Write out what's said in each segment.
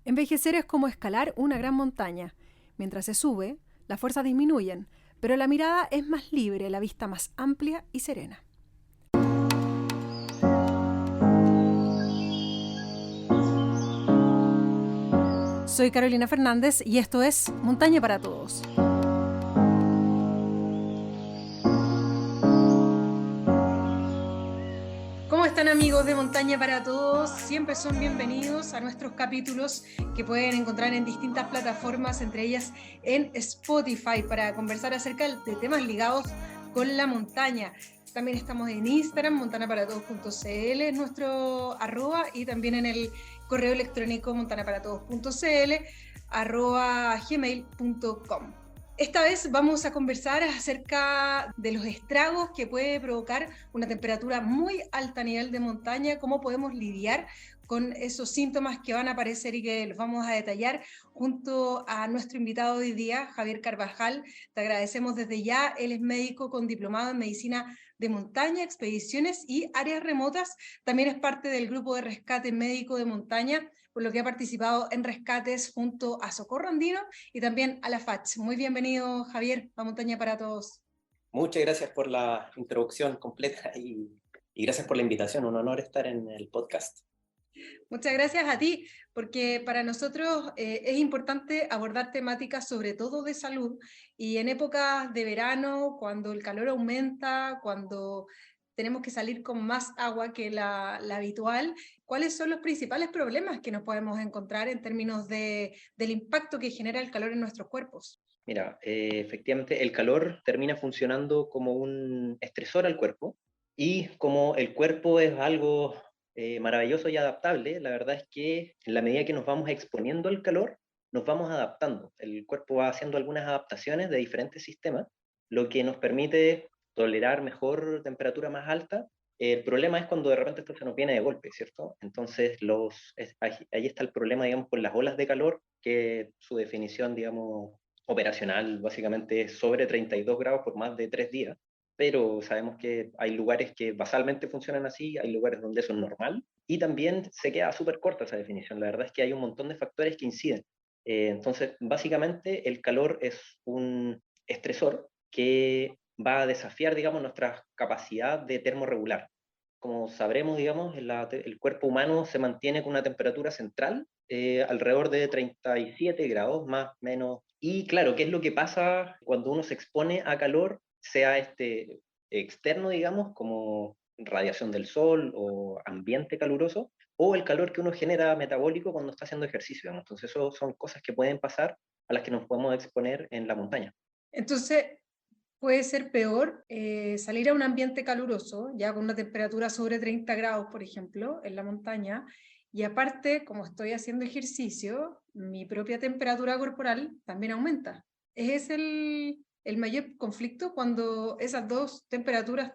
Envejecer es como escalar una gran montaña. Mientras se sube, las fuerzas disminuyen, pero la mirada es más libre, la vista más amplia y serena. Soy Carolina Fernández y esto es Montaña para Todos. ¿Cómo están, amigos de Montaña para Todos? Siempre son bienvenidos a nuestros capítulos que pueden encontrar en distintas plataformas, entre ellas en Spotify, para conversar acerca de temas ligados con la montaña. También estamos en Instagram, montanaparatodos.cl es nuestro @ y también en el correo electrónico montanaparatodos.cl @gmail.com. Esta vez vamos a conversar acerca de los estragos que puede provocar una temperatura muy alta a nivel de montaña, cómo podemos lidiar con esos síntomas que van a aparecer y que los vamos a detallar junto a nuestro invitado de hoy día, Javier Carvajal. Te agradecemos desde ya. Él es médico con diplomado en medicina de montaña, expediciones y áreas remotas. También es parte del grupo de rescate médico de montaña, por lo que ha participado en rescates junto a Socorro Andino y también a la FACH. Muy bienvenido, Javier, a Montaña para Todos. Muchas gracias por la introducción completa y gracias por la invitación. Un honor estar en el podcast. Muchas gracias a ti, porque para nosotros es importante abordar temáticas sobre todo de salud, y en épocas de verano, cuando el calor aumenta, cuando tenemos que salir con más agua que la habitual, ¿cuáles son los principales problemas que nos podemos encontrar en términos del impacto que genera el calor en nuestros cuerpos? Mira, efectivamente el calor termina funcionando como un estresor al cuerpo, y como el cuerpo es algo maravilloso y adaptable, la verdad es que en la medida que nos vamos exponiendo al calor, nos vamos adaptando. El cuerpo va haciendo algunas adaptaciones de diferentes sistemas, lo que nos permite tolerar mejor temperatura más alta. El problema es cuando de repente esto se nos viene de golpe, ¿cierto? Entonces ahí está el problema, digamos, con las olas de calor, que su definición, digamos, operacional básicamente es sobre 32 grados por más de 3 días, pero sabemos que hay lugares que basalmente funcionan así, hay lugares donde eso es normal, y también se queda súper corta esa definición. La verdad es que hay un montón de factores que inciden. Entonces, básicamente el calor es un estresor que va a desafiar, digamos, nuestra capacidad de termorregular. Como sabremos, digamos, el cuerpo humano se mantiene con una temperatura central alrededor de 37 grados, más o menos. Y claro, ¿qué es lo que pasa cuando uno se expone a calor, sea este externo, digamos, como radiación del sol o ambiente caluroso, o el calor que uno genera metabólico cuando está haciendo ejercicio, digamos? Entonces, eso son cosas que pueden pasar, a las que nos podemos exponer en la montaña. Entonces, puede ser peor salir a un ambiente caluroso, ya con una temperatura sobre 30 grados, por ejemplo, en la montaña, y aparte, como estoy haciendo ejercicio, mi propia temperatura corporal también aumenta. ¿Es el mayor conflicto cuando esas dos temperaturas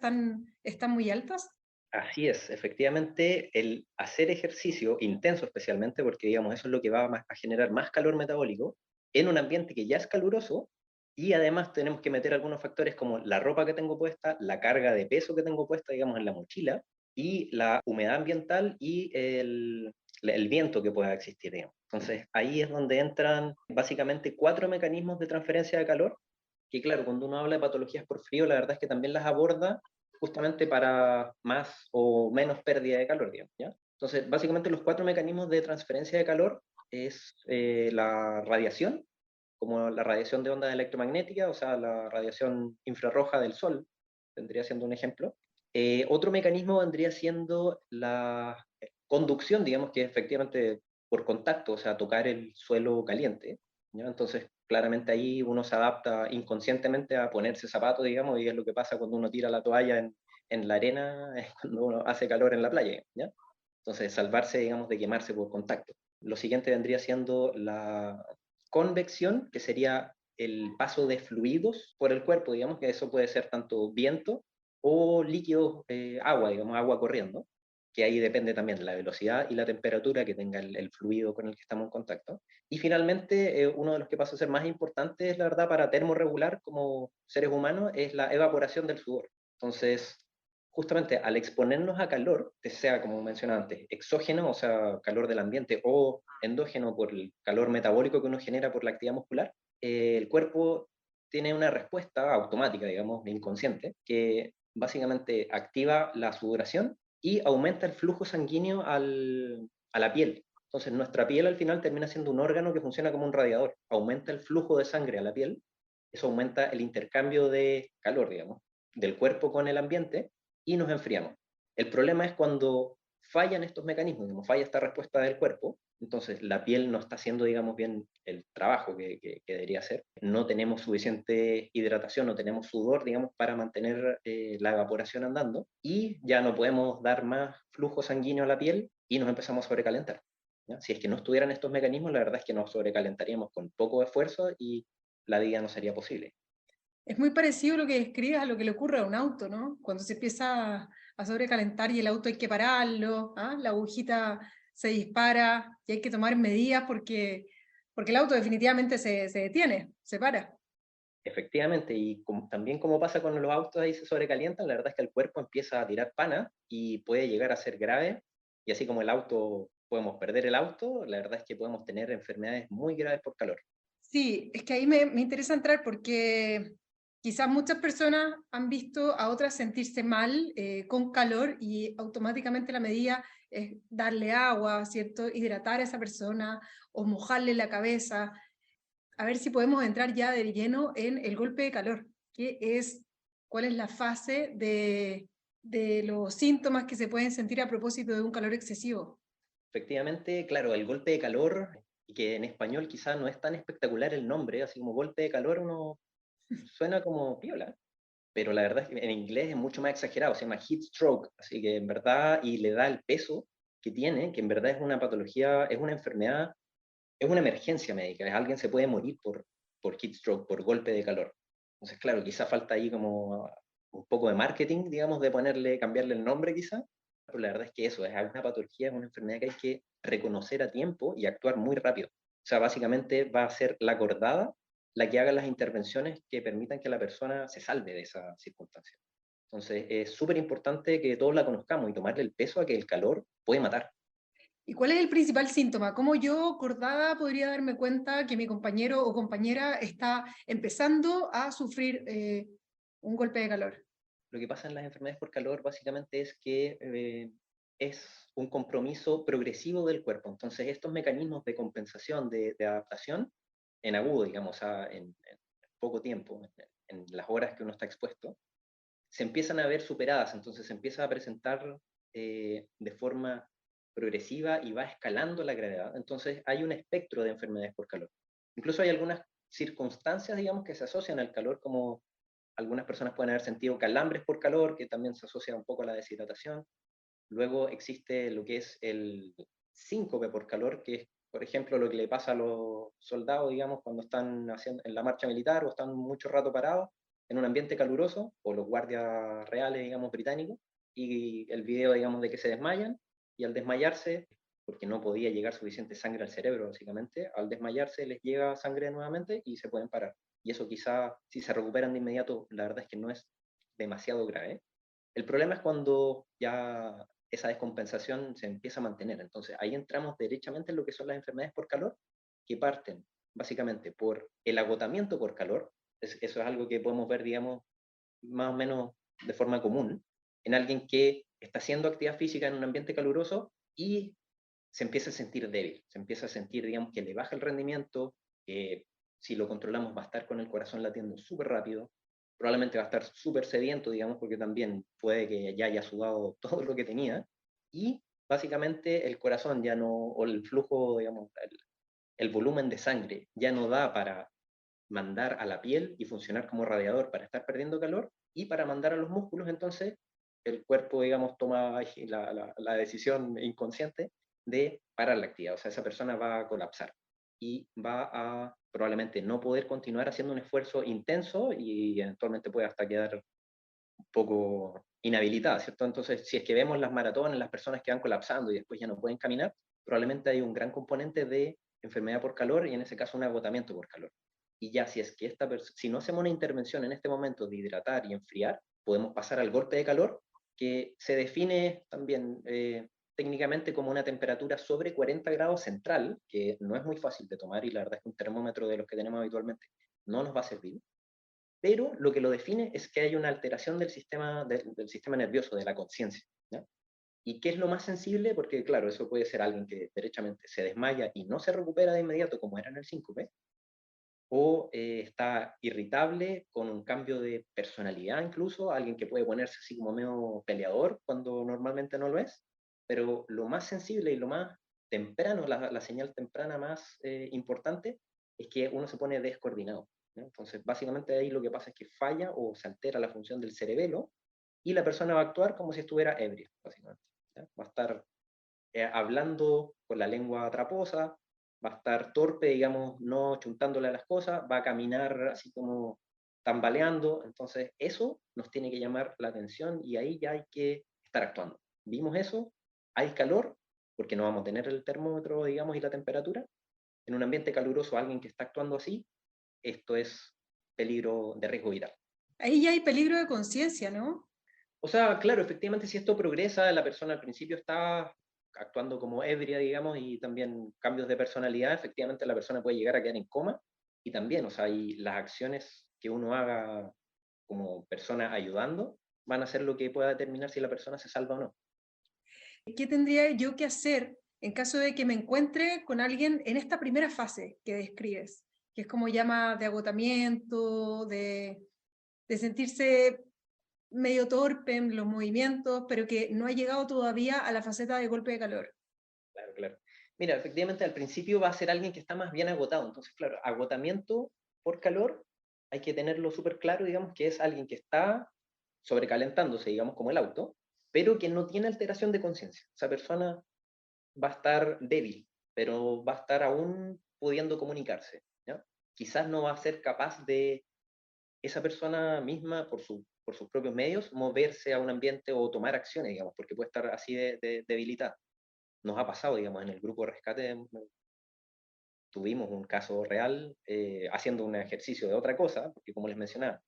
están muy altas? Así es, efectivamente, el hacer ejercicio intenso especialmente, porque digamos eso es lo que va a generar más calor metabólico en un ambiente que ya es caluroso, y además tenemos que meter algunos factores como la ropa que tengo puesta, la carga de peso que tengo puesta, digamos, en la mochila, y la humedad ambiental y el viento que pueda existir, digamos. Entonces ahí es donde entran básicamente 4 mecanismos de transferencia de calor, que claro, cuando uno habla de patologías por frío, la verdad es que también las aborda justamente para más o menos pérdida de calor, digamos, ¿ya? Entonces, básicamente los 4 mecanismos de transferencia de calor es la radiación, como la radiación de onda electromagnética, o sea, la radiación infrarroja del sol, vendría siendo un ejemplo. Otro mecanismo vendría siendo la conducción, digamos, que es efectivamente por contacto, o sea, tocar el suelo caliente, ¿ya? Entonces, claramente ahí uno se adapta inconscientemente a ponerse zapatos, digamos, y es lo que pasa cuando uno tira la toalla en la arena, es cuando uno hace calor en la playa, ¿ya? Entonces, salvarse, digamos, de quemarse por contacto. Lo siguiente vendría siendo la convección, que sería el paso de fluidos por el cuerpo, digamos, que eso puede ser tanto viento o líquido, agua, digamos, agua corriendo, que ahí depende también de la velocidad y la temperatura que tenga el fluido con el que estamos en contacto. Y finalmente, uno de los que pasa a ser más importantes, la verdad, para termorregular como seres humanos, es la evaporación del sudor. Entonces, justamente al exponernos a calor, que sea, como mencionaba antes, exógeno, o sea, calor del ambiente, o endógeno por el calor metabólico que uno genera por la actividad muscular, el cuerpo tiene una respuesta automática, digamos, inconsciente, que básicamente activa la sudoración y aumenta el flujo sanguíneo a la piel. Entonces, nuestra piel al final termina siendo un órgano que funciona como un radiador. Aumenta el flujo de sangre a la piel, eso aumenta el intercambio de calor, digamos, del cuerpo con el ambiente, y nos enfriamos. El problema es cuando fallan estos mecanismos, como falla esta respuesta del cuerpo, entonces la piel no está haciendo, digamos, bien el trabajo que debería hacer. No tenemos suficiente hidratación, no tenemos sudor, digamos, para mantener la evaporación andando, y ya no podemos dar más flujo sanguíneo a la piel y nos empezamos a sobrecalentar. ¿Ya? Si es que no estuvieran estos mecanismos, la verdad es que nos sobrecalentaríamos con poco esfuerzo y la vida no sería posible. Es muy parecido lo que describes a lo que le ocurre a un auto, ¿no? Cuando se empieza a sobrecalentar y el auto hay que pararlo, ¿ah? La agujita se dispara y hay que tomar medidas porque el auto definitivamente se detiene, se para. Efectivamente, y también como pasa con los autos ahí se sobrecalientan, la verdad es que el cuerpo empieza a tirar pana y puede llegar a ser grave, y así como el auto, podemos perder el auto, la verdad es que podemos tener enfermedades muy graves por calor. Sí, es que ahí me interesa entrar porque quizás muchas personas han visto a otras sentirse mal con calor y automáticamente la medida es darle agua, ¿cierto? Hidratar a esa persona o mojarle la cabeza. A ver si podemos entrar ya de lleno en el golpe de calor, cuál es la fase de los síntomas que se pueden sentir a propósito de un calor excesivo. Efectivamente, claro, el golpe de calor, y que en español quizás no es tan espectacular el nombre, así como golpe de calor uno suena como piola, pero la verdad es que en inglés es mucho más exagerado, se llama heat stroke, así que en verdad, y le da el peso que tiene, que en verdad es una patología, es una enfermedad, es una emergencia médica, es alguien se puede morir por heat stroke, por golpe de calor. Entonces, claro, quizá falta ahí como un poco de marketing, digamos, de cambiarle el nombre quizá, pero la verdad es que eso, es una patología, es una enfermedad que hay que reconocer a tiempo y actuar muy rápido. O sea, básicamente va a ser la acordada la que haga las intervenciones que permitan que la persona se salve de esa circunstancia. Entonces, es súper importante que todos la conozcamos y tomarle el peso a que el calor puede matar. ¿Y cuál es el principal síntoma? ¿Cómo yo, acordada, podría darme cuenta que mi compañero o compañera está empezando a sufrir un golpe de calor? Lo que pasa en las enfermedades por calor básicamente es que es un compromiso progresivo del cuerpo. Entonces, estos mecanismos de compensación, de adaptación, en agudo, digamos, en poco tiempo, en las horas que uno está expuesto, se empiezan a ver superadas. Entonces, se empieza a presentar de forma progresiva y va escalando la gravedad. Entonces, hay un espectro de enfermedades por calor. Incluso hay algunas circunstancias, digamos, que se asocian al calor, como algunas personas pueden haber sentido calambres por calor, que también se asocia un poco a la deshidratación. Luego existe lo que es el síncope por calor, que es, por ejemplo, lo que le pasa a los soldados, digamos, cuando están haciendo, en la marcha militar o están mucho rato parados en un ambiente caluroso, o los guardias reales, digamos, británicos, y el video, digamos, de que se desmayan, y al desmayarse, porque no podía llegar suficiente sangre al cerebro, básicamente, al desmayarse les llega sangre nuevamente y se pueden parar. Y eso quizá, si se recuperan de inmediato, la verdad es que no es demasiado grave. El problema es cuando ya esa descompensación se empieza a mantener. Entonces ahí entramos derechamente en lo que son las enfermedades por calor, que parten básicamente por el agotamiento por calor. Eso es algo que podemos ver, digamos, más o menos de forma común, en alguien que está haciendo actividad física en un ambiente caluroso y se empieza a sentir débil, se empieza a sentir, digamos, que le baja el rendimiento, que si lo controlamos va a estar con el corazón latiendo súper rápido, probablemente va a estar súper sediento, digamos, porque también puede que ya haya sudado todo lo que tenía, y básicamente el corazón ya no, o el flujo, digamos, el volumen de sangre ya no da para mandar a la piel y funcionar como radiador para estar perdiendo calor, y para mandar a los músculos, entonces el cuerpo, digamos, toma la decisión inconsciente de parar la actividad. O sea, esa persona va a colapsar y va a probablemente no poder continuar haciendo un esfuerzo intenso y eventualmente puede hasta quedar un poco inhabilitada, ¿cierto? Entonces, si es que vemos las maratones, las personas que van colapsando y después ya no pueden caminar, probablemente hay un gran componente de enfermedad por calor y en ese caso un agotamiento por calor. Y ya si es que si no hacemos una intervención en este momento de hidratar y enfriar, podemos pasar al golpe de calor, que se define también técnicamente como una temperatura sobre 40 grados central, que no es muy fácil de tomar y la verdad es que un termómetro de los que tenemos habitualmente no nos va a servir, pero lo que lo define es que hay una alteración del sistema nervioso, de la conciencia. ¿Y qué es lo más sensible? Porque claro, eso puede ser alguien que derechamente se desmaya y no se recupera de inmediato como era en el síncope, o está irritable con un cambio de personalidad incluso, alguien que puede ponerse así como medio peleador cuando normalmente no lo es, pero lo más sensible y lo más temprano, la señal temprana más importante, es que uno se pone descoordinado, ¿no? Entonces, básicamente ahí lo que pasa es que falla o se altera la función del cerebelo y la persona va a actuar como si estuviera ebria, básicamente, ¿ya? Va a estar hablando con la lengua traposa, va a estar torpe, digamos, no chuntándole a las cosas, va a caminar así como tambaleando, entonces eso nos tiene que llamar la atención y ahí ya hay que estar actuando. Vimos eso, hay calor, porque no vamos a tener el termómetro, digamos, y la temperatura. En un ambiente caluroso, alguien que está actuando así, esto es peligro de riesgo vital. Ahí ya hay peligro de conciencia, ¿no? O sea, claro, efectivamente, si esto progresa, la persona al principio está actuando como ebria, digamos, y también cambios de personalidad, efectivamente la persona puede llegar a quedar en coma, y también, o sea, y las acciones que uno haga como persona ayudando van a ser lo que pueda determinar si la persona se salva o no. ¿Qué tendría yo que hacer en caso de que me encuentre con alguien en esta primera fase que describes? Que es como llama de agotamiento, de sentirse medio torpe en los movimientos, pero que no ha llegado todavía a la faceta de golpe de calor. Claro, claro. Mira, efectivamente al principio va a ser alguien que está más bien agotado, entonces, claro, agotamiento por calor, hay que tenerlo súper claro, digamos, que es alguien que está sobrecalentándose, digamos, como el auto, pero que no tiene alteración de conciencia. Esa persona va a estar débil, pero va a estar aún pudiendo comunicarse, ¿ya? Quizás no va a ser capaz de esa persona misma, por sus propios medios, moverse a un ambiente o tomar acciones, digamos, porque puede estar así de debilitada. Nos ha pasado, digamos, en el grupo de rescate tuvimos un caso real haciendo un ejercicio de otra cosa, porque como les mencionaba,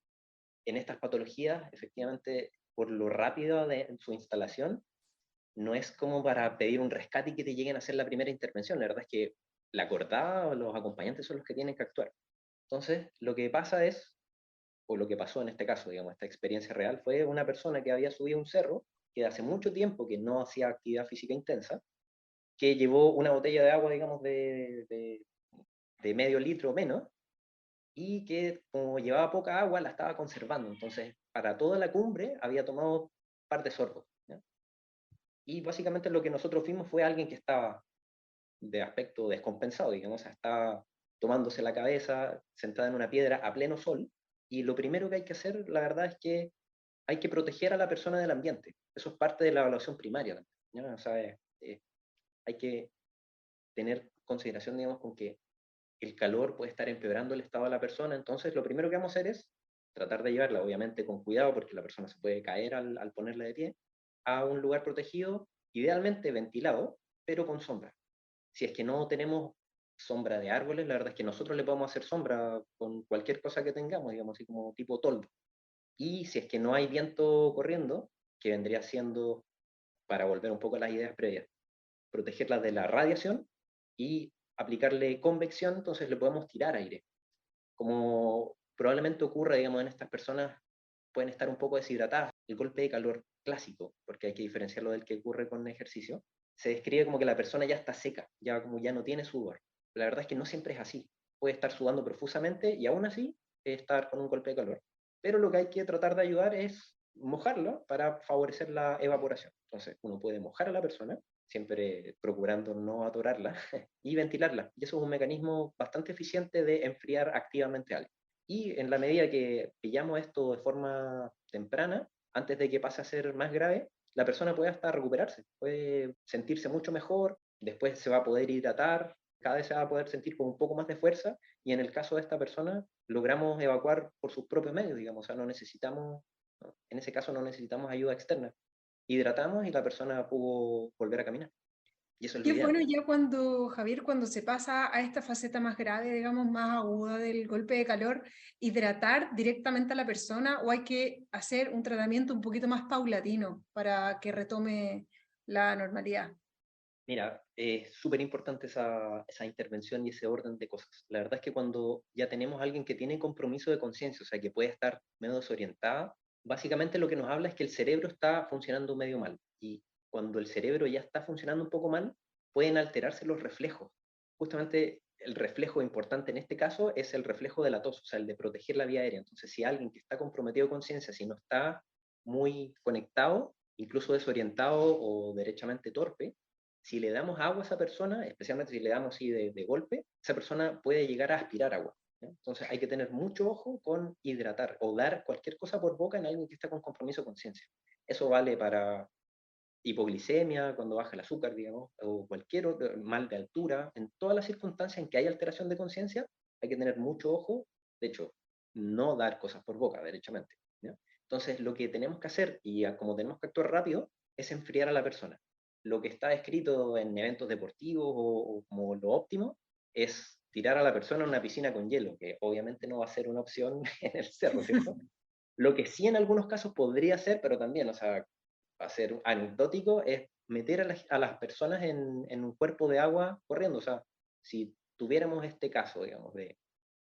en estas patologías, efectivamente, por lo rápido de su instalación, no es como para pedir un rescate y que te lleguen a hacer la primera intervención. La verdad es que la acordada o los acompañantes son los que tienen que actuar. Entonces, lo que pasa es, o lo que pasó en este caso, digamos, esta experiencia real, fue una persona que había subido un cerro, que hace mucho tiempo que no hacía actividad física intensa, que llevó una botella de agua, digamos, de medio litro o menos, y que como llevaba poca agua, la estaba conservando. Entonces, para toda la cumbre había tomado un par de sorbos, ¿ya? Y básicamente lo que nosotros vimos fue alguien que estaba de aspecto descompensado, digamos, o sea, estaba tomándose la cabeza, sentada en una piedra a pleno sol, y lo primero que hay que hacer, la verdad, es que hay que proteger a la persona del ambiente. Eso es parte de la evaluación primaria también, ¿ya? O sea, hay que tener consideración, digamos, con que el calor puede estar empeorando el estado de la persona, entonces lo primero que vamos a hacer es tratar de llevarla, obviamente con cuidado, porque la persona se puede caer al ponerla de pie, a un lugar protegido, idealmente ventilado, pero con sombra. Si es que no tenemos sombra de árboles, la verdad es que nosotros le podemos hacer sombra con cualquier cosa que tengamos, digamos, así como tipo toldo. Y si es que no hay viento corriendo, que vendría siendo, para volver un poco a las ideas previas, protegerlas de la radiación y aplicarle convección, entonces le podemos tirar aire. Como probablemente ocurra, digamos, en estas personas, pueden estar un poco deshidratadas. El golpe de calor clásico, porque hay que diferenciarlo del que ocurre con ejercicio, se describe como que la persona ya está seca, ya como ya no tiene sudor. La verdad es que no siempre es así. Puede estar sudando profusamente y aún así estar con un golpe de calor. Pero lo que hay que tratar de ayudar es mojarlo para favorecer la evaporación. Entonces, uno puede mojar a la persona, siempre procurando no atorarla, y ventilarla. Y eso es un mecanismo bastante eficiente de enfriar activamente algo. Y en la medida que pillamos esto de forma temprana, antes de que pase a ser más grave, la persona puede hasta recuperarse, puede sentirse mucho mejor, después se va a poder hidratar, cada vez se va a poder sentir con un poco más de fuerza, y en el caso de esta persona logramos evacuar por sus propios medios, digamos, o sea, no necesitamos, en ese caso no necesitamos ayuda externa. Hidratamos y la persona pudo volver a caminar. Y eso es Y lo es bueno ideal. ya cuando, Javier, cuando se pasa a esta faceta más grave, digamos, más aguda del golpe de calor, hidratar directamente a la persona o hay que hacer un tratamiento un poquito más paulatino para que retome la normalidad. Mira, es súper importante esa intervención y ese orden de cosas. La verdad es que cuando ya tenemos a alguien que tiene compromiso de conciencia, o sea, que puede estar medio desorientada, básicamente lo que nos habla es que el cerebro está funcionando medio mal. Y cuando el cerebro ya está funcionando un poco mal, pueden alterarse los reflejos. Justamente el reflejo importante en este caso es el reflejo de la tos, o sea, el de proteger la vía aérea. Entonces, si alguien que está comprometido de conciencia, si no está muy conectado, incluso desorientado o derechamente torpe, si le damos agua a esa persona, especialmente si le damos así de golpe, esa persona puede llegar a aspirar agua. ¿Ya? Entonces hay que tener mucho ojo con hidratar o dar cualquier cosa por boca en alguien que está con compromiso de conciencia. Eso vale para hipoglicemia, cuando baja el azúcar, digamos, o cualquier otro mal de altura, en todas las circunstancias en que hay alteración de conciencia, hay que tener mucho ojo, de hecho, no dar cosas por boca, derechamente. ¿Ya? Entonces, lo que tenemos que hacer, y como tenemos que actuar rápido, es enfriar a la persona. Lo que está escrito en eventos deportivos o como lo óptimo es tirar a la persona en una piscina con hielo, que obviamente no va a ser una opción en el cerro, ¿cierto? Lo que sí en algunos casos podría ser, pero también, o sea, a ser anecdótico, es meter a las personas en un cuerpo de agua corriendo. O sea, si tuviéramos este caso, digamos, de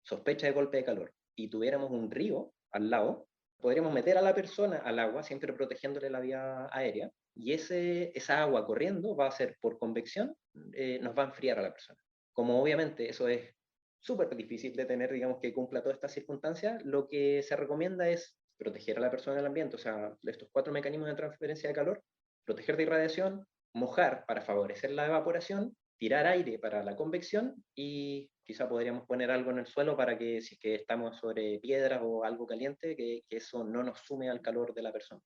sospecha de golpe de calor y tuviéramos un río al lado, podríamos meter a la persona al agua, siempre protegiéndole la vía aérea, y esa agua corriendo va a ser por convección, nos va a enfriar a la persona. Como obviamente eso es súper difícil de tener, digamos, que cumpla todas estas circunstancias, lo que se recomienda es proteger a la persona del ambiente, o sea, estos 4 mecanismos de transferencia de calor: proteger de irradiación, mojar para favorecer la evaporación, tirar aire para la convección y quizá podríamos poner algo en el suelo para que si es que estamos sobre piedras o algo caliente, que eso no nos sume al calor de la persona.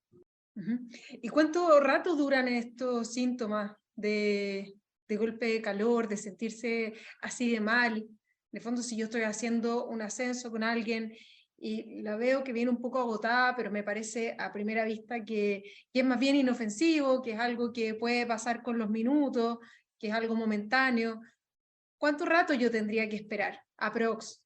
Ujú. ¿Y cuánto rato duran estos síntomas de golpe de calor, de sentirse así de mal? De fondo, si yo estoy haciendo un ascenso con alguien y la veo que viene un poco agotada, pero me parece a primera vista que es más bien inofensivo, que es algo que puede pasar con los minutos, que es algo momentáneo. ¿Cuánto rato yo tendría que esperar? Aprox.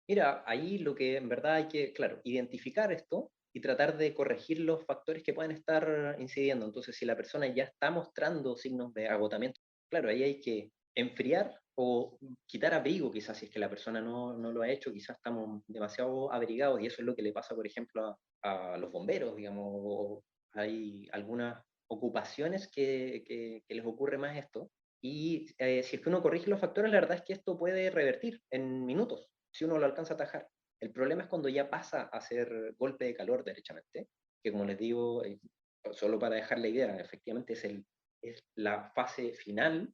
Mira, ahí lo que en verdad hay que, claro, identificar esto y tratar de corregir los factores que pueden estar incidiendo. Entonces, si la persona ya está mostrando signos de agotamiento, claro, ahí hay que enfriar o quitar abrigo, quizás si es que la persona no lo ha hecho, quizás estamos demasiado abrigados y eso es lo que le pasa, por ejemplo, a los bomberos, digamos, o hay algunas ocupaciones que les ocurre más esto. Y si es que uno corrige los factores, la verdad es que esto puede revertir en minutos si uno lo alcanza a atajar. El problema es cuando ya pasa a ser golpe de calor derechamente, que como les digo, solo para dejar la idea, efectivamente es la fase final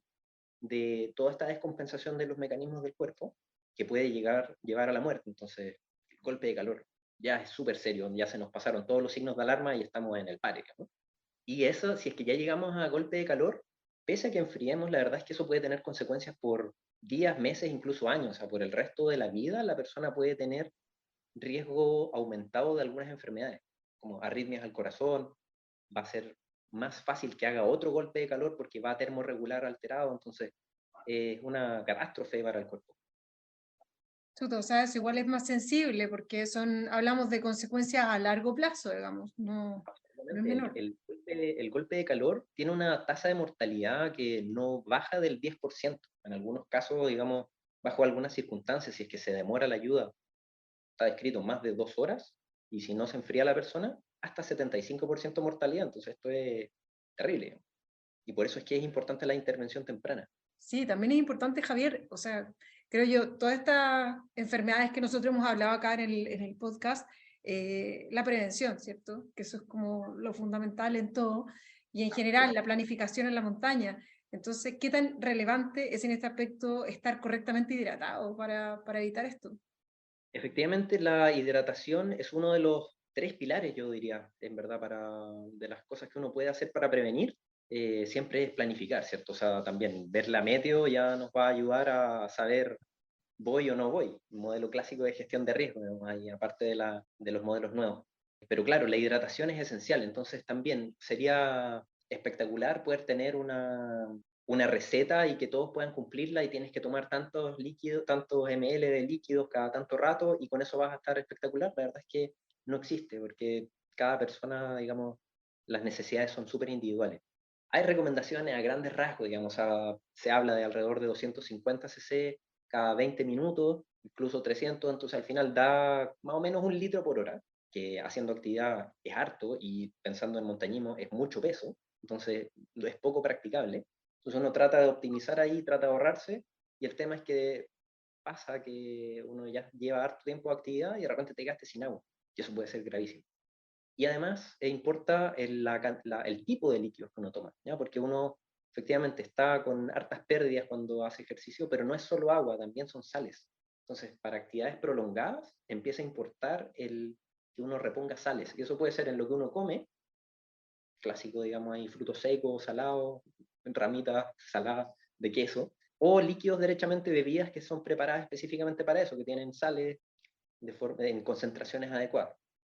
de toda esta descompensación de los mecanismos del cuerpo que puede llevar a la muerte. Entonces, el golpe de calor ya es súper serio, ya se nos pasaron todos los signos de alarma y estamos en el pánico, ¿no? Y eso, si es que ya llegamos a golpe de calor, pese a que enfriemos, la verdad es que eso puede tener consecuencias por días, meses, incluso años. O sea, por el resto de la vida, la persona puede tener riesgo aumentado de algunas enfermedades, como arritmias al corazón, va a ser más fácil que haga otro golpe de calor porque va a termorregular alterado, entonces es una catástrofe para el cuerpo. Chuta, o sea, eso igual es más sensible porque hablamos de consecuencias a largo plazo, digamos, no es Absolutamente. menor. El golpe de calor tiene una tasa de mortalidad que no baja del 10%. En algunos casos, digamos, bajo algunas circunstancias, si es que se demora la ayuda, está descrito más de 2 horas, y si no se enfría la persona, hasta 75% mortalidad. Entonces esto es terrible. Y por eso es que es importante la intervención temprana. Sí, también es importante, Javier, o sea, creo yo, todas estas enfermedades que nosotros hemos hablado acá en el podcast, la prevención, ¿cierto? Que eso es como lo fundamental en todo, y en general la planificación en la montaña. Entonces, ¿qué tan relevante es en este aspecto estar correctamente hidratado para evitar esto? Efectivamente, la hidratación es uno de los 3 pilares, yo diría, en verdad, de las cosas que uno puede hacer para prevenir. Siempre es planificar, ¿cierto? O sea, también ver la meteo ya nos va a ayudar a saber voy o no voy, un modelo clásico de gestión de riesgo, digamos, ahí, aparte de los modelos nuevos. Pero claro, la hidratación es esencial, entonces también sería espectacular poder tener una receta y que todos puedan cumplirla y tienes que tomar tantos líquidos, tantos ml de líquidos cada tanto rato y con eso vas a estar espectacular. La verdad es que no existe, porque cada persona, digamos, las necesidades son súper individuales. Hay recomendaciones a grandes rasgos, digamos, se habla de alrededor de 250 cc cada 20 minutos, incluso 300, entonces al final da más o menos 1 litro por hora, que haciendo actividad es harto y pensando en montañismo es mucho peso, entonces es poco practicable. Entonces uno trata de optimizar ahí, trata de ahorrarse, y el tema es que pasa que uno ya lleva harto tiempo de actividad y de repente te quedaste sin agua, y eso puede ser gravísimo. Y además importa el tipo de líquidos que uno toma, ¿ya? Porque uno efectivamente está con hartas pérdidas cuando hace ejercicio, pero no es solo agua, también son sales. Entonces, para actividades prolongadas, empieza a importar el que uno reponga sales, y eso puede ser en lo que uno come, clásico, digamos, hay frutos secos, salados, ramitas saladas de queso, o líquidos derechamente bebidas que son preparadas específicamente para eso, que tienen sales en concentraciones adecuadas.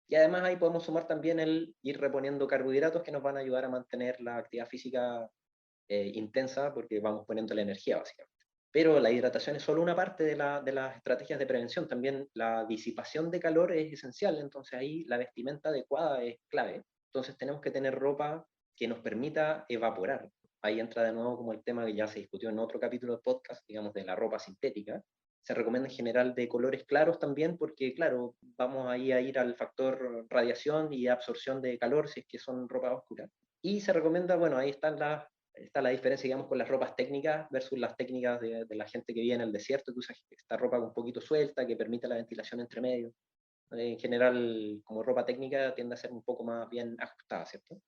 Y además ahí podemos sumar también el ir reponiendo carbohidratos que nos van a ayudar a mantener la actividad física intensa, porque vamos poniendo la energía básicamente. Pero la hidratación es solo una parte de las estrategias de prevención, también la disipación de calor es esencial, entonces ahí la vestimenta adecuada es clave. Entonces tenemos que tener ropa que nos permita evaporar. Ahí entra de nuevo como el tema que ya se discutió en otro capítulo de podcast, digamos, de la ropa sintética. Se recomienda en general de colores claros también, porque claro, vamos ahí a ir al factor radiación y absorción de calor si es que son ropa oscura. Y se recomienda, bueno, ahí está la diferencia, digamos, con las ropas técnicas versus las técnicas de la gente que vive en el desierto, que usa esta ropa un poquito suelta, que permite la ventilación entre medio. En general, como ropa técnica, tiende a ser un poco más bien ajustada, ¿cierto?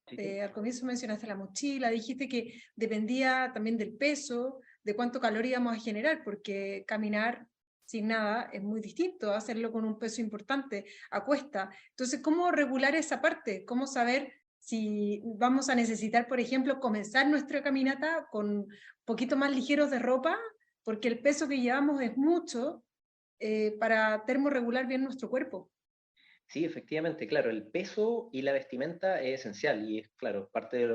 Sí. Al comienzo mencionaste la mochila, dijiste que dependía también del peso, de cuánto calor íbamos a generar, porque caminar sin nada es muy distinto a hacerlo con un peso importante, a cuesta. Entonces, ¿cómo regular esa parte? ¿Cómo saber si vamos a necesitar, por ejemplo, comenzar nuestra caminata con un poquito más ligeros de ropa? Porque el peso que llevamos es mucho para termorregular bien nuestro cuerpo. Sí, efectivamente, claro, el peso y la vestimenta es esencial y es, claro, parte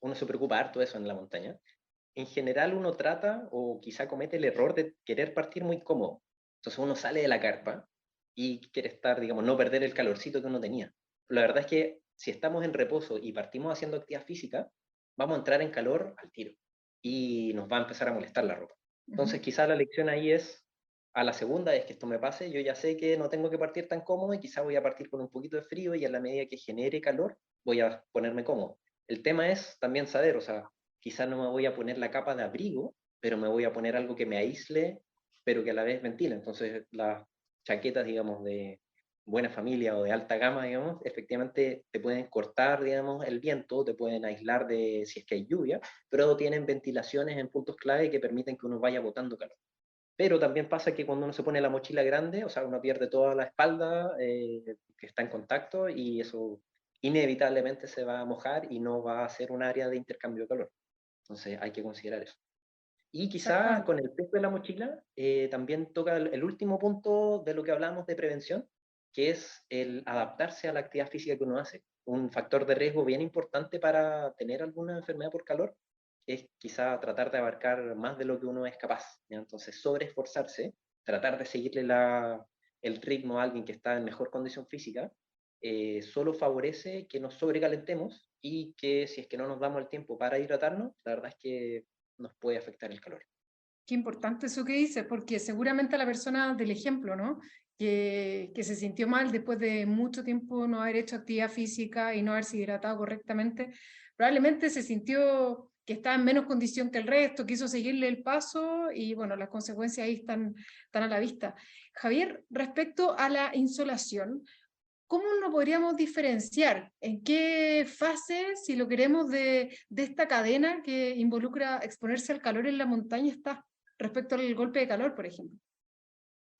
uno se preocupa harto de eso en la montaña. En general uno trata o quizá comete el error de querer partir muy cómodo. Entonces uno sale de la carpa y quiere estar, digamos, no perder el calorcito que uno tenía. Pero la verdad es que si estamos en reposo y partimos haciendo actividad física, vamos a entrar en calor al tiro y nos va a empezar a molestar la ropa. Entonces quizá la lección ahí es, a la segunda vez que esto me pase, yo ya sé que no tengo que partir tan cómodo y quizá voy a partir con un poquito de frío y a la medida que genere calor voy a ponerme cómodo. El tema es también saber, o sea, quizá no me voy a poner la capa de abrigo, pero me voy a poner algo que me aísle, pero que a la vez ventile. Entonces las chaquetas, digamos, de buena familia o de alta gama, digamos, efectivamente te pueden cortar, digamos, el viento, te pueden aislar de si es que hay lluvia, pero tienen ventilaciones en puntos clave que permiten que uno vaya botando calor. Pero también pasa que cuando uno se pone la mochila grande, o sea, uno pierde toda la espalda que está en contacto y eso inevitablemente se va a mojar y no va a ser un área de intercambio de calor. Entonces hay que considerar eso. Y quizá Exactamente. con el peso de la mochila también toca el último punto de lo que hablamos de prevención, que es el adaptarse a la actividad física que uno hace. Un factor de riesgo bien importante para tener alguna enfermedad por calor es quizá tratar de abarcar más de lo que uno es capaz, ¿ya? Entonces, sobreesforzarse, tratar de seguirle el ritmo a alguien que está en mejor condición física, solo favorece que nos sobrecalentemos y que si es que no nos damos el tiempo para hidratarnos, la verdad es que nos puede afectar el calor. Qué importante eso que dices, porque seguramente la persona del ejemplo, ¿no? Que se sintió mal después de mucho tiempo no haber hecho actividad física y no haberse hidratado correctamente, probablemente se sintió que estaba en menos condición que el resto, quiso seguirle el paso y bueno, las consecuencias ahí están a la vista. Javier, respecto a la insolación, ¿cómo nos podríamos diferenciar? ¿En qué fase, si lo queremos, de esta cadena que involucra exponerse al calor en la montaña está respecto al golpe de calor, por ejemplo?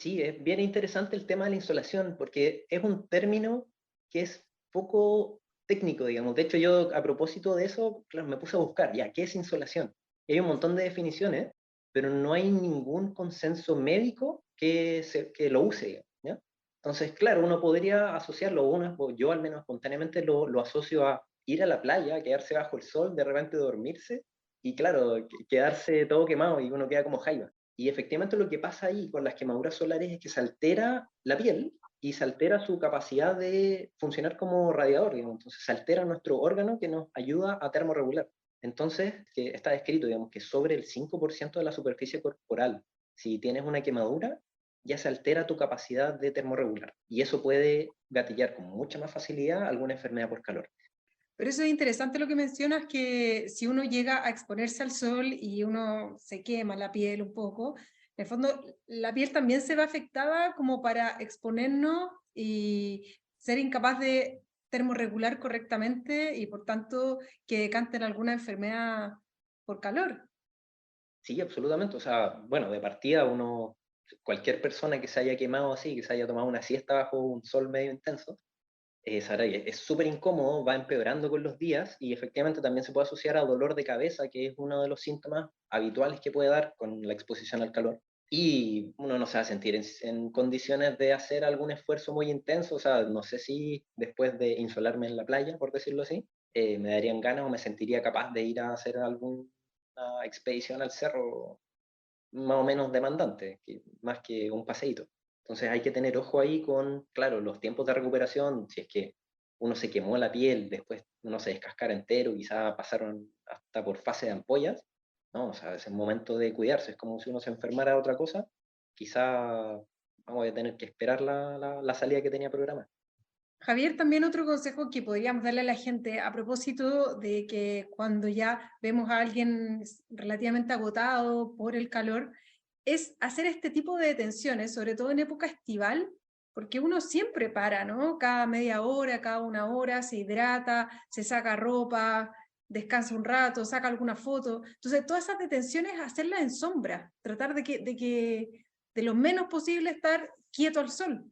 Sí, es bien interesante el tema de la insolación, porque es un término que es poco técnico, digamos. De hecho, yo a propósito de eso, claro, me puse a buscar, ya, ¿qué es insolación? Y hay un montón de definiciones, pero no hay ningún consenso médico que lo use, ¿ya? Entonces, claro, uno podría asociarlo, o yo al menos espontáneamente lo asocio a ir a la playa, quedarse bajo el sol, de repente dormirse, y claro, quedarse todo quemado y uno queda como jaiba. Y efectivamente lo que pasa ahí con las quemaduras solares es que se altera la piel y se altera su capacidad de funcionar como radiador, digamos. Entonces se altera nuestro órgano que nos ayuda a termorregular. Entonces, que está descrito, digamos, que sobre el 5% de la superficie corporal, si tienes una quemadura, ya se altera tu capacidad de termorregular. Y eso puede gatillar con mucha más facilidad alguna enfermedad por calor. Pero eso es interesante lo que mencionas, que si uno llega a exponerse al sol y uno se quema la piel un poco, en el fondo la piel también se ve afectada como para exponernos y ser incapaz de termorregular correctamente y por tanto que decanten alguna enfermedad por calor. Sí, absolutamente. O sea, bueno, de partida uno, cualquier persona que se haya quemado así, que se haya tomado una siesta bajo un sol medio intenso, sabrá que es súper incómodo, va empeorando con los días y efectivamente también se puede asociar a dolor de cabeza, que es uno de los síntomas habituales que puede dar con la exposición al calor. Y uno no se va a sentir en condiciones de hacer algún esfuerzo muy intenso. O sea, no sé si después de insolarme en la playa, por decirlo así, me darían ganas o me sentiría capaz de ir a hacer alguna expedición al cerro más o menos demandante, más que un paseíto. Entonces hay que tener ojo ahí con, claro, los tiempos de recuperación, si es que uno se quemó la piel, después uno se descascara entero, quizá pasaron hasta por fase de ampollas, ¿no? O sea, es el momento de cuidarse, es como si uno se enfermara de otra cosa, quizá vamos a tener que esperar la salida que tenía programada. Javier, también otro consejo que podríamos darle a la gente a propósito de que cuando ya vemos a alguien relativamente agotado por el calor, es hacer este tipo de detenciones, sobre todo en época estival, porque uno siempre para, ¿no? Cada media hora, cada una hora, se hidrata, se saca ropa, descansa un rato, saca alguna foto. Entonces, todas esas detenciones, hacerlas en sombra, tratar de lo menos posible estar quieto al sol.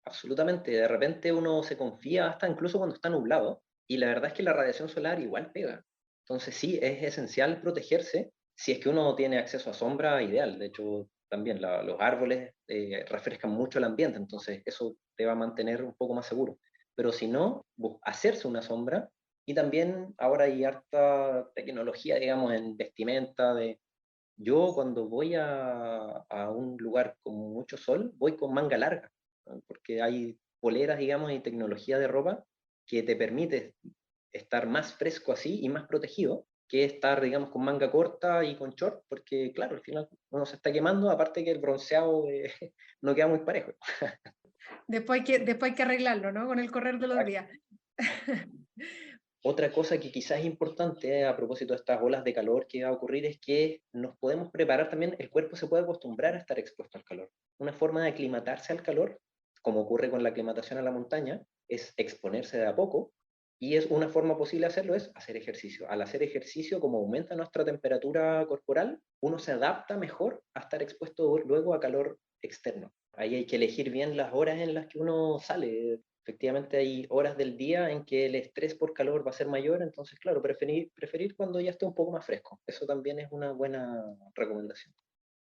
Absolutamente, de repente uno se confía hasta incluso cuando está nublado y la verdad es que la radiación solar igual pega. Entonces sí, es esencial protegerse. Si es que uno tiene acceso a sombra, ideal. De hecho, también los árboles refrescan mucho el ambiente, entonces eso te va a mantener un poco más seguro. Pero si no, hacerse una sombra y también ahora hay harta tecnología, digamos, en vestimenta. Yo cuando voy a un lugar con mucho sol, voy con manga larga, ¿no? Porque hay poleras, digamos, y tecnología de ropa que te permite estar más fresco así y más protegido que estar, digamos, con manga corta y con short, porque claro, al final uno se está quemando, aparte que el bronceado no queda muy parejo. Después hay que arreglarlo, ¿no? Con el correr de los Exacto. días. Otra cosa que quizás es importante a propósito de estas olas de calor que va a ocurrir es que nos podemos preparar también, el cuerpo se puede acostumbrar a estar expuesto al calor. Una forma de aclimatarse al calor, como ocurre con la aclimatación a la montaña, es exponerse de a poco y es una forma posible de hacerlo es hacer ejercicio. Al hacer ejercicio, como aumenta nuestra temperatura corporal, uno se adapta mejor a estar expuesto luego a calor externo. Ahí hay que elegir bien las horas en las que uno sale. Efectivamente hay horas del día en que el estrés por calor va a ser mayor, entonces, claro, preferir cuando ya esté un poco más fresco. Eso también es una buena recomendación.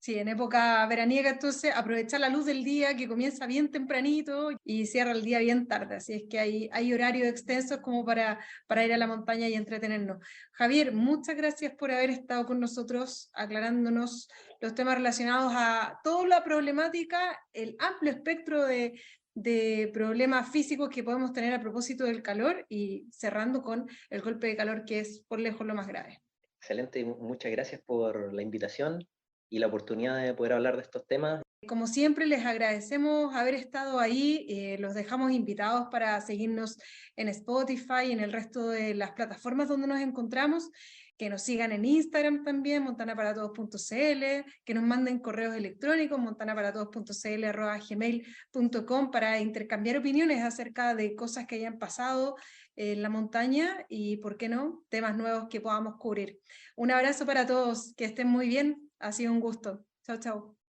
Sí, en época veraniega, entonces aprovechar la luz del día que comienza bien tempranito y cierra el día bien tarde. Así es que hay horarios extensos como para ir a la montaña y entretenernos. Javier, muchas gracias por haber estado con nosotros aclarándonos los temas relacionados a toda la problemática, el amplio espectro de problemas físicos que podemos tener a propósito del calor y cerrando con el golpe de calor que es por lejos lo más grave. Excelente, muchas gracias por la invitación y la oportunidad de poder hablar de estos temas. Como siempre, les agradecemos haber estado ahí. Los dejamos invitados para seguirnos en Spotify y en el resto de las plataformas donde nos encontramos. Que nos sigan en Instagram también, montanaparatodos.cl, que nos manden correos electrónicos, montanaparatodos.cl@gmail.com para intercambiar opiniones acerca de cosas que hayan pasado en la montaña y, ¿por qué no?, temas nuevos que podamos cubrir. Un abrazo para todos, que estén muy bien. Ha sido un gusto. Chao, chao.